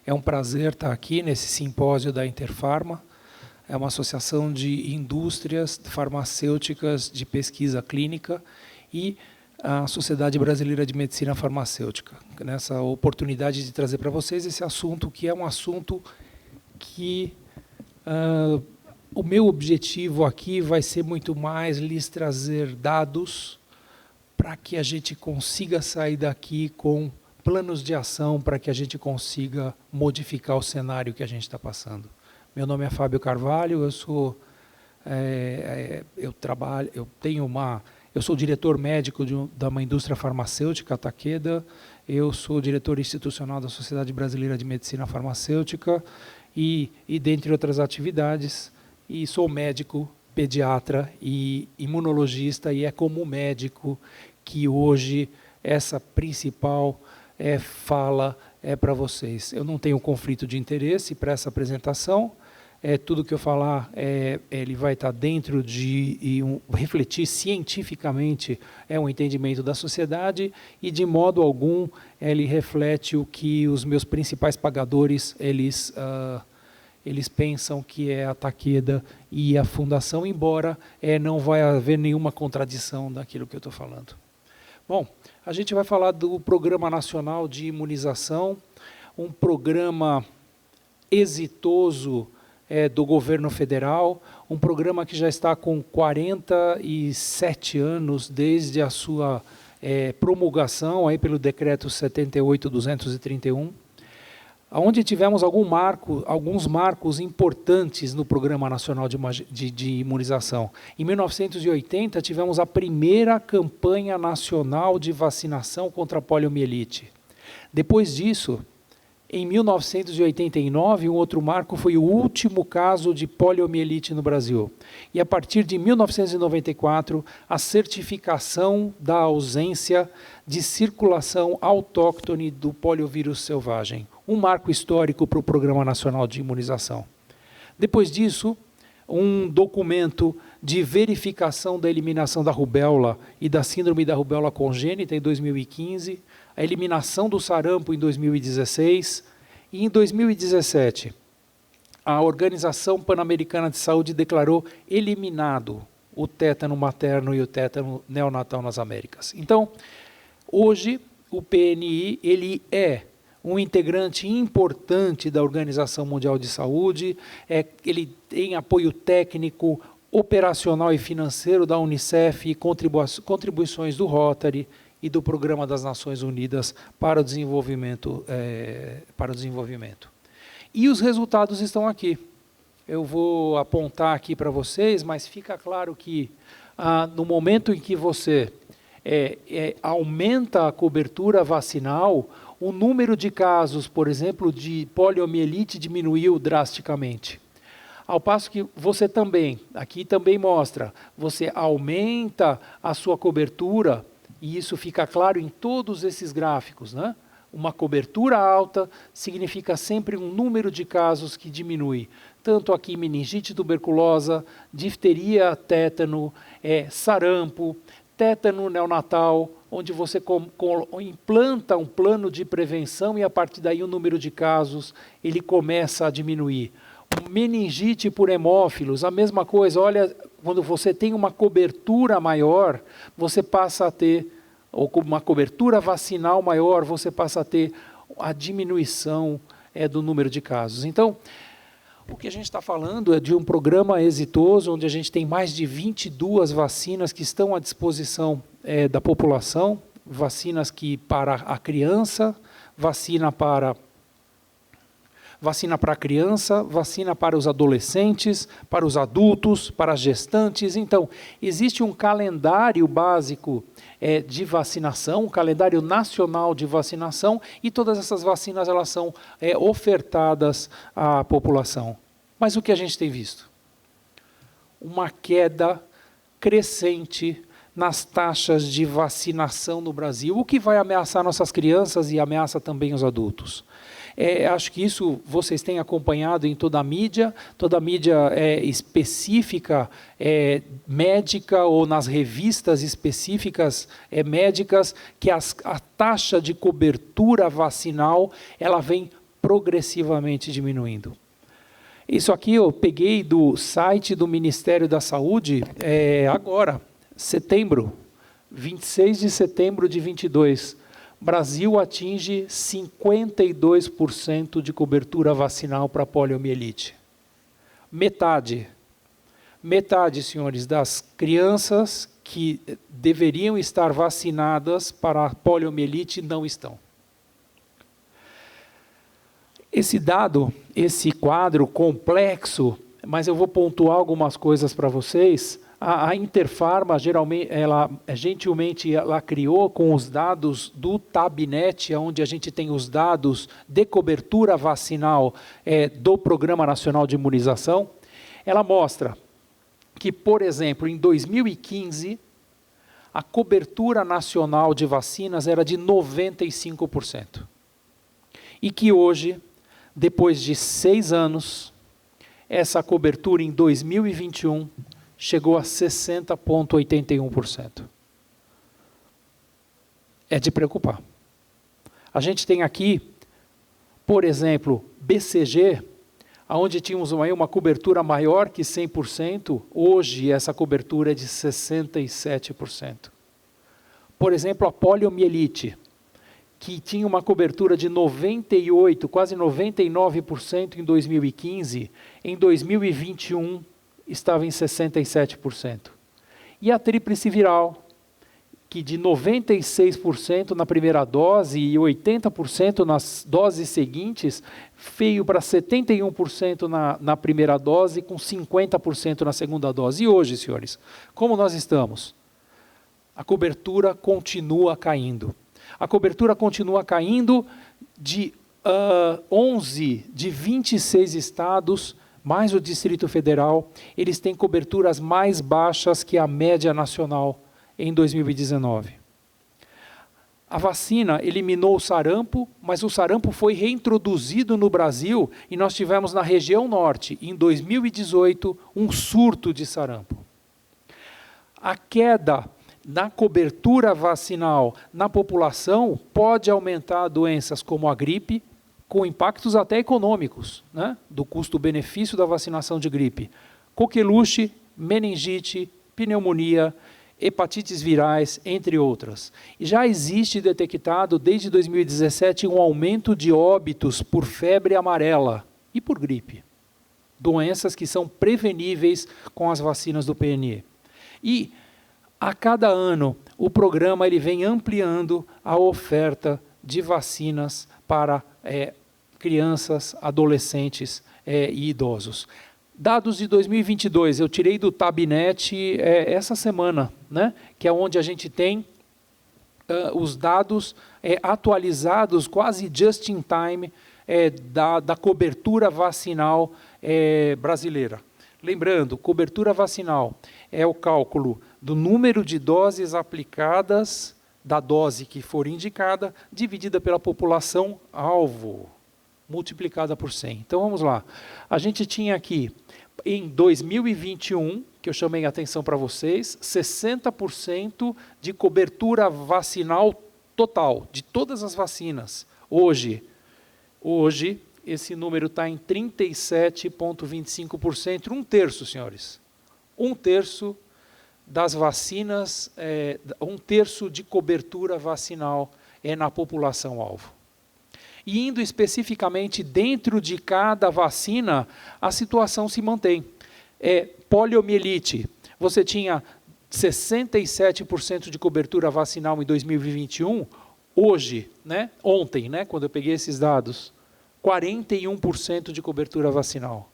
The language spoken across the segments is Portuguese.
É um prazer estar aqui nesse simpósio da Interfarma. É uma associação de indústrias farmacêuticas de pesquisa clínica e a Sociedade Brasileira de Medicina Farmacêutica. Nessa oportunidade de trazer para vocês esse assunto, que é um assunto que o meu objetivo aqui vai ser muito mais lhes trazer dados para que a gente consiga sair daqui com planos de ação para que a gente consiga modificar o cenário que a gente está passando. Meu nome é Fábio Carvalho, eu sou diretor médico de uma indústria farmacêutica, a Takeda. Eu sou diretor institucional da Sociedade Brasileira de Medicina Farmacêutica e dentre outras atividades, e sou médico, pediatra e imunologista, e é como médico que hoje essa principal fala para vocês. Eu não tenho conflito de interesse para essa apresentação. Tudo que eu falar, ele vai estar dentro de refletir cientificamente um entendimento da sociedade e, de modo algum, ele reflete o que os meus principais pagadores eles pensam que é a Takeda e a Fundação, embora não vai haver nenhuma contradição daquilo que eu estou falando. Bom, a gente vai falar do Programa Nacional de Imunização, um programa exitoso do governo federal, um programa que já está com 47 anos desde a sua promulgação aí pelo Decreto 78.231, onde tivemos alguns marcos importantes no Programa Nacional de Imunização. Em 1980, tivemos a primeira campanha nacional de vacinação contra a poliomielite. Depois disso, em 1989, um outro marco foi o último caso de poliomielite no Brasil. E a partir de 1994, a certificação da ausência de circulação autóctone do poliovírus selvagem. Um marco histórico para o Programa Nacional de Imunização. Depois disso, um documento de verificação da eliminação da rubéola e da síndrome da rubéola congênita em 2015, a eliminação do sarampo em 2016, e em 2017, a Organização Pan-Americana de Saúde declarou eliminado o tétano materno e o tétano neonatal nas Américas. Então, hoje, o PNI ele é um integrante importante da Organização Mundial de Saúde, ele tem apoio técnico, operacional e financeiro da Unicef e contribuições do Rotary e do Programa das Nações Unidas para o desenvolvimento. E os resultados estão aqui. Eu vou apontar aqui para vocês, mas fica claro que no momento em que você aumenta a cobertura vacinal, o número de casos, por exemplo, de poliomielite diminuiu drasticamente. Ao passo que você também, aqui também mostra, você aumenta a sua cobertura, e isso fica claro em todos esses gráficos, né? Uma cobertura alta significa sempre um número de casos que diminui. Tanto aqui meningite tuberculosa, difteria, tétano, sarampo, tétano neonatal, onde você implanta um plano de prevenção e a partir daí o número de casos ele começa a diminuir. Meningite por hemófilos, a mesma coisa, olha, quando você tem uma cobertura maior, você passa a ter, ou com uma cobertura vacinal maior, você passa a ter a diminuição do número de casos. Então, o que a gente está falando é de um programa exitoso, onde a gente tem mais de 22 vacinas que estão à disposição da população, vacinas para a criança, vacina para a criança, vacina para os adolescentes, para os adultos, para as gestantes. Então, existe um calendário básico de vacinação, um calendário nacional de vacinação, e todas essas vacinas elas são ofertadas à população. Mas o que a gente tem visto? Uma queda crescente nas taxas de vacinação no Brasil, o que vai ameaçar nossas crianças e ameaça também os adultos. Acho que isso vocês têm acompanhado em toda a mídia específica, médica, ou nas revistas específicas médicas, que a taxa de cobertura vacinal ela vem progressivamente diminuindo. Isso aqui eu peguei do site do Ministério da Saúde, agora, setembro, 26 de setembro de 22. Brasil atinge 52% de cobertura vacinal para poliomielite. Metade, senhores, das crianças que deveriam estar vacinadas para a poliomielite não estão. Esse dado, esse quadro complexo, mas eu vou pontuar algumas coisas para vocês. A Interpharma, gentilmente, ela criou com os dados do Tabnet, onde a gente tem os dados de cobertura vacinal do Programa Nacional de Imunização. Ela mostra que, por exemplo, em 2015, a cobertura nacional de vacinas era de 95%. E que hoje, depois de 6 anos, essa cobertura em 2021 chegou a 60,81%. É de preocupar. A gente tem aqui, por exemplo, BCG, onde tínhamos uma cobertura maior que 100%, hoje essa cobertura é de 67%. Por exemplo, a poliomielite, que tinha uma cobertura de 98%, quase 99% em 2015, em 2021 estava em 67%. E a tríplice viral, que de 96% na primeira dose e 80% nas doses seguintes, veio para 71% na primeira dose, com 50% na segunda dose. E hoje, senhores, como nós estamos? A cobertura continua caindo. A cobertura continua caindo de 11 de 26 estados, mais o Distrito Federal, eles têm coberturas mais baixas que a média nacional em 2019. A vacina eliminou o sarampo, mas o sarampo foi reintroduzido no Brasil e nós tivemos na região norte, em 2018, um surto de sarampo. A queda na cobertura vacinal na população pode aumentar doenças como a gripe, com impactos até econômicos, né, do custo-benefício da vacinação de gripe. Coqueluche, meningite, pneumonia, hepatites virais, entre outras. E já existe detectado, desde 2017, um aumento de óbitos por febre amarela e por gripe. Doenças que são preveníveis com as vacinas do PNE. E, a cada ano, o programa ele vem ampliando a oferta de vacinas para crianças, adolescentes e idosos. Dados de 2022, eu tirei do Tabnet essa semana, né, que é onde a gente tem os dados atualizados, quase just in time, da cobertura vacinal brasileira. Lembrando, cobertura vacinal é o cálculo do número de doses aplicadas, da dose que for indicada, dividida pela população alvo, multiplicada por 100. Então, vamos lá. A gente tinha aqui, em 2021, que eu chamei a atenção para vocês, 60% de cobertura vacinal total, de todas as vacinas. Hoje esse número está em 37,25%, 1/3, senhores. 1/3 das vacinas, 1/3 de cobertura vacinal na população-alvo. E indo especificamente dentro de cada vacina, a situação se mantém. Poliomielite, você tinha 67% de cobertura vacinal em 2021, hoje, né, ontem, né, quando eu peguei esses dados, 41% de cobertura vacinal.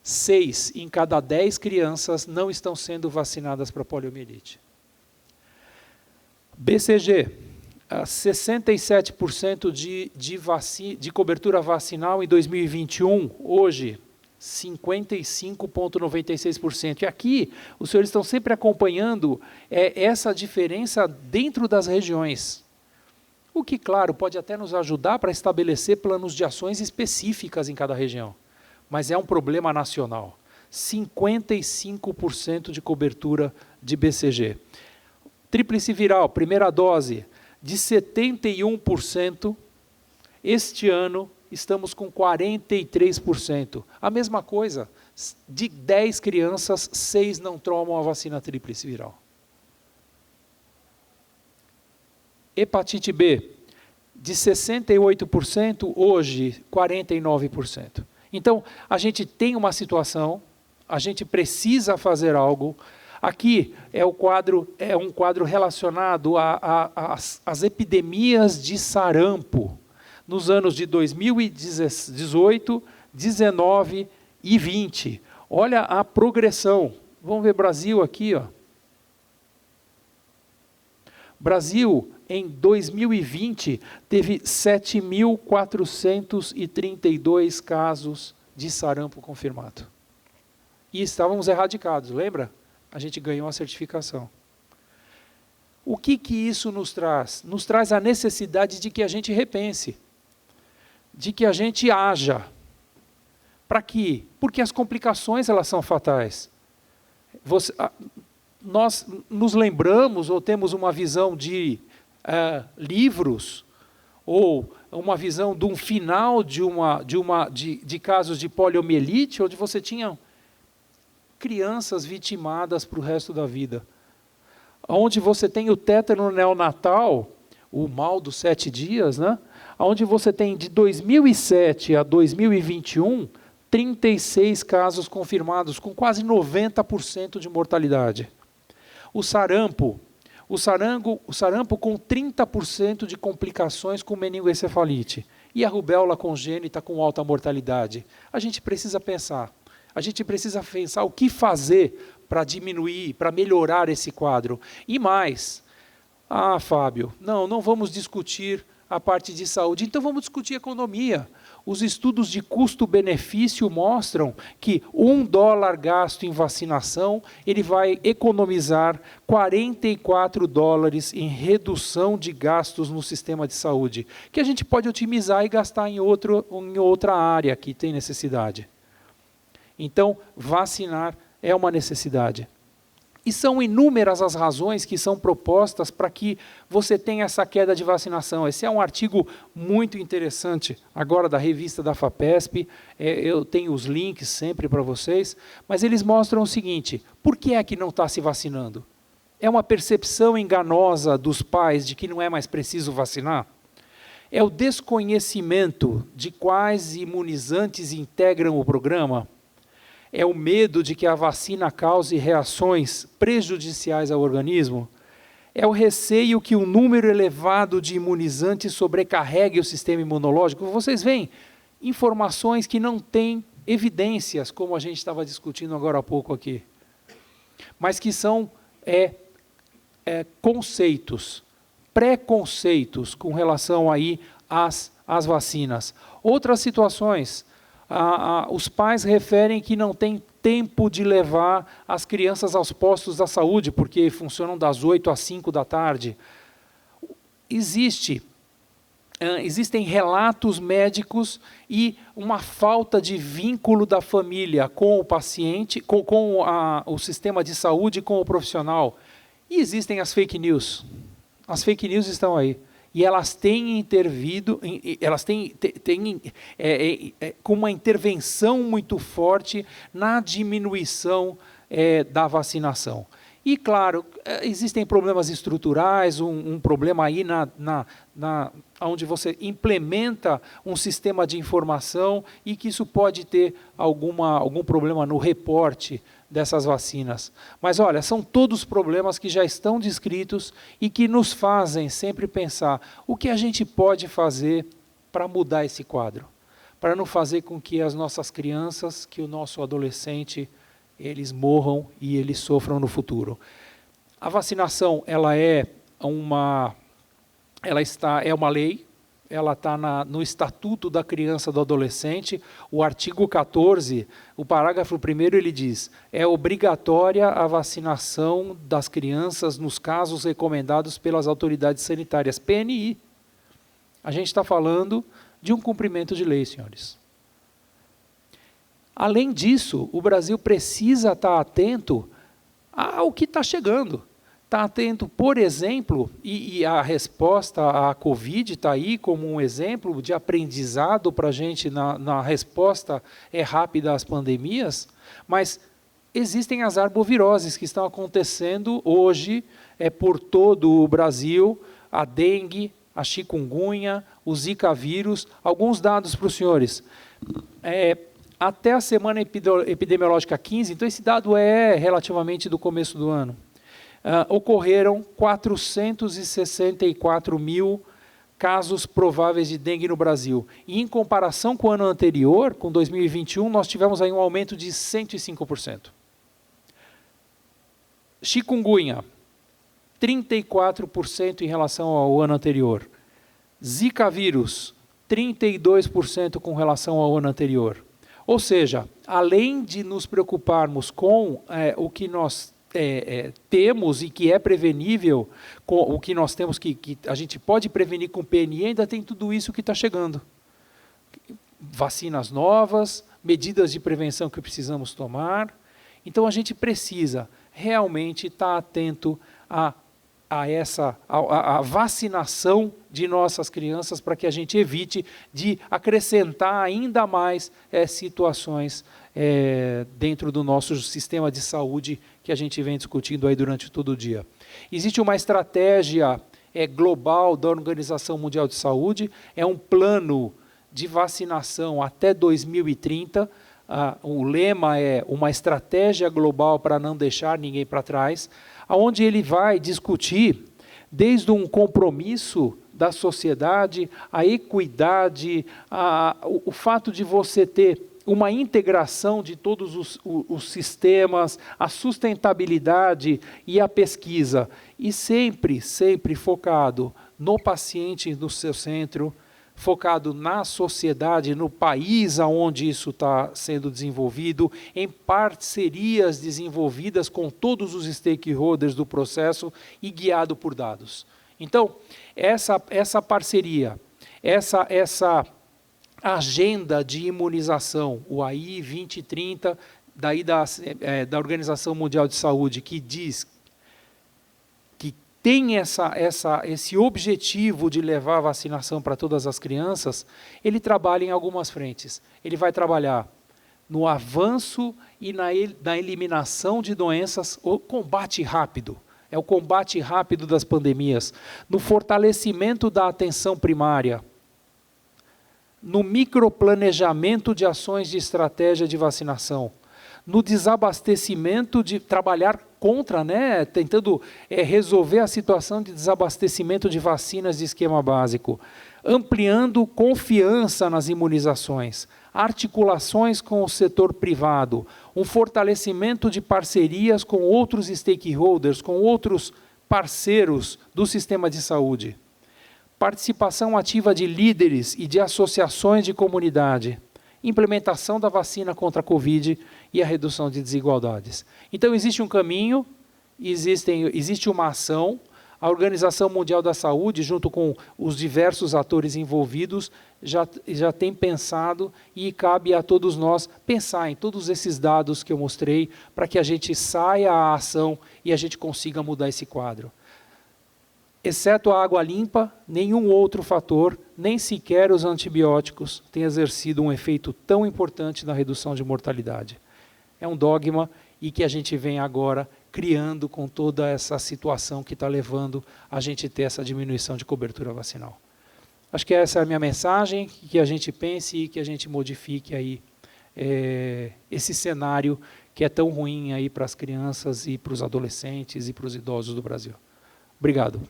6 em cada 10 crianças não estão sendo vacinadas para poliomielite. BCG, 67% de cobertura vacinal em 2021, hoje 55,96%. E aqui, os senhores estão sempre acompanhando essa diferença dentro das regiões. O que, claro, pode até nos ajudar para estabelecer planos de ações específicas em cada região. Mas é um problema nacional. 55% de cobertura de BCG. Tríplice viral, primeira dose, de 71%, este ano estamos com 43%. A mesma coisa, de 10 crianças, 6 não tomam a vacina tríplice viral. Hepatite B, de 68%, hoje 49%. Então, a gente tem uma situação, a gente precisa fazer algo. Aqui é um quadro relacionado às epidemias de sarampo, nos anos de 2018, 19 e 20. Olha a progressão. Vamos ver Brasil aqui, ó. Brasil, em 2020, teve 7.432 casos de sarampo confirmado. E estávamos erradicados, lembra? A gente ganhou a certificação. O que isso nos traz? Nos traz a necessidade de que a gente repense, de que a gente haja. Para quê? Porque as complicações elas são fatais. Nós nos lembramos ou temos uma visão de livros, ou uma visão de um final de casos de poliomielite, onde você tinha crianças vitimadas para o resto da vida. Onde você tem o tétano neonatal, o mal dos 7 dias, né? Onde você tem de 2007 a 2021, 36 casos confirmados, com quase 90% de mortalidade. O sarampo com 30% de complicações com meningoencefalite. E a rubéola congênita com alta mortalidade. A gente precisa pensar o que fazer para diminuir, para melhorar esse quadro. E mais, Fábio, não vamos discutir a parte de saúde, então vamos discutir economia. Os estudos de custo-benefício mostram que $1 gasto em vacinação, ele vai economizar $44 em redução de gastos no sistema de saúde, que a gente pode otimizar e gastar em outra área que tem necessidade. Então, vacinar é uma necessidade. E são inúmeras as razões que são propostas para que você tenha essa queda de vacinação. Esse é um artigo muito interessante, agora da revista da FAPESP, eu tenho os links sempre para vocês, mas eles mostram o seguinte: por que é que não está se vacinando? É uma percepção enganosa dos pais de que não é mais preciso vacinar? É o desconhecimento de quais imunizantes integram o programa? É o medo de que a vacina cause reações prejudiciais ao organismo? É o receio que um número elevado de imunizantes sobrecarregue o sistema imunológico? Vocês veem informações que não têm evidências, como a gente estava discutindo agora há pouco aqui, mas que são conceitos, preconceitos com relação aí às vacinas. Outras situações, os pais referem que não tem tempo de levar as crianças aos postos da saúde, porque funcionam das 8 às 5 da tarde. Existem relatos médicos e uma falta de vínculo da família com o paciente, com o sistema de saúde, com o profissional. E existem as fake news. As fake news estão aí. E elas têm intervido, elas têm com uma intervenção muito forte na diminuição da vacinação. E, claro, existem problemas estruturais, um problema aí onde você implementa um sistema de informação e que isso pode ter algum problema no reporte dessas vacinas. Mas, olha, são todos problemas que já estão descritos e que nos fazem sempre pensar o que a gente pode fazer para mudar esse quadro, para não fazer com que as nossas crianças, que o nosso adolescente, eles morram e eles sofram no futuro. A vacinação, ela é uma lei, ela está no Estatuto da Criança e do Adolescente, o artigo 14, o parágrafo 1º, ele diz: é obrigatória a vacinação das crianças nos casos recomendados pelas autoridades sanitárias, PNI. A gente está falando de um cumprimento de lei, senhores. Além disso, o Brasil precisa estar atento ao que está chegando. está atento, por exemplo, e a resposta à Covid está aí como um exemplo de aprendizado para a gente na resposta rápida às pandemias, mas existem as arboviroses que estão acontecendo hoje por todo o Brasil, a dengue, a chikungunya, o zika vírus. Alguns dados para os senhores. Até a semana epidemiológica 15, então esse dado é relativamente do começo do ano, ocorreram 464 mil casos prováveis de dengue no Brasil. E em comparação com o ano anterior, com 2021, nós tivemos aí um aumento de 105%. Chikungunya, 34% em relação ao ano anterior. Zika vírus, 32% com relação ao ano anterior. Ou seja, além de nos preocuparmos com o que nós temos e que é prevenível, com o que nós temos que a gente pode prevenir com PNI, ainda tem tudo isso que está chegando. Vacinas novas, medidas de prevenção que precisamos tomar. Então a gente precisa realmente estar atento a vacinação de nossas crianças para que a gente evite de acrescentar ainda mais situações dentro do nosso sistema de saúde que a gente vem discutindo aí durante todo o dia. Existe uma estratégia global da Organização Mundial de Saúde, é um plano de vacinação até 2030, o lema é uma estratégia global para não deixar ninguém para trás, onde ele vai discutir desde um compromisso da sociedade, a equidade, o fato de você ter uma integração de todos os sistemas, a sustentabilidade e a pesquisa, e sempre, sempre focado no paciente no seu centro, focado na sociedade, no país onde isso está sendo desenvolvido, em parcerias desenvolvidas com todos os stakeholders do processo e guiado por dados. Então, essa parceria, essa agenda de imunização, o AI 2030, daí da Organização Mundial de Saúde, que diz que tem esse objetivo de levar a vacinação para todas as crianças, ele trabalha em algumas frentes. Ele vai trabalhar no avanço e na eliminação de doenças, o combate rápido, é o combate rápido das pandemias, no fortalecimento da atenção primária, no microplanejamento de ações de estratégia de vacinação, no desabastecimento, de trabalhar contra, tentando resolver a situação de desabastecimento de vacinas de esquema básico, ampliando confiança nas imunizações, articulações com o setor privado, um fortalecimento de parcerias com outros stakeholders, com outros parceiros do sistema de saúde, participação ativa de líderes e de associações de comunidade, implementação da vacina contra a Covid e a redução de desigualdades. Então, existe um caminho, existe uma ação, a Organização Mundial da Saúde, junto com os diversos atores envolvidos, já tem pensado e cabe a todos nós pensar em todos esses dados que eu mostrei para que a gente saia à ação e a gente consiga mudar esse quadro. Exceto a água limpa, nenhum outro fator, nem sequer os antibióticos, tem exercido um efeito tão importante na redução de mortalidade. É um dogma e que a gente vem agora criando com toda essa situação que está levando a gente ter essa diminuição de cobertura vacinal. Acho que essa é a minha mensagem, que a gente pense e que a gente modifique aí esse cenário que é tão ruim aí para as crianças e para os adolescentes e para os idosos do Brasil. Obrigado.